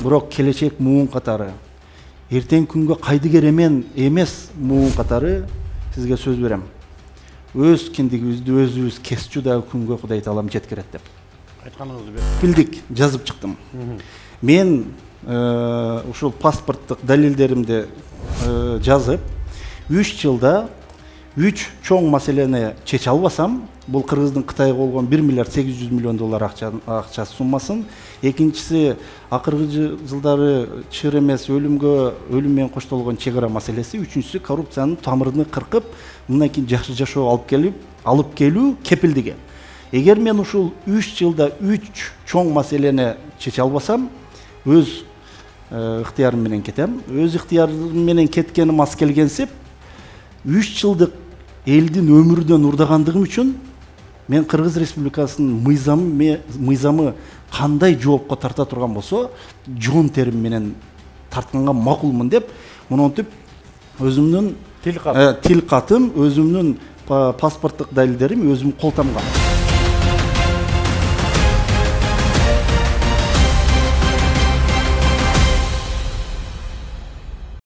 бирок келечек муун катары, эртең күнгө кайдыгер эмес муун катары сизге сөз берем. Өз киндигибизди өзүбүз кесчү дагы күнгө Кудай таалам жеткирет деп. Айтканыңызды Билдик, жазып чыктым. Мен ушул паспорттук далилдеримди жазып, 3 жылда 3 чоң маселени чече албасам, бул Кыргыздын Кытайга болгон 1 миллиард 800 миллион доллар акча суммасын, экинчиси акыркы жылдары чыр эмес өлүм менен коштолгон чек ара маселеси, үчүнчүсү коррупциянын тамырын кыркып, мындан кийин жакшы жашоо алып келүү кепилдиги. Эгер мен ушул 3 жылда 3 чоң маселени чече албасам, өз ыктыярым менен кетем. Өз ыктыярым менен кеткеним аз келгенсип, 3 жылдык элдин өмүрүнөн урдагандыгым үчүн мен Кыргыз Республикасынын мыйзамы кандай жоопко тарта турган болсо, жон терим менен тартканга макулмун деп, монтип өзүмдүн тил катым, өзүмдүн паспорттук далилдерим өзүм колтомгон.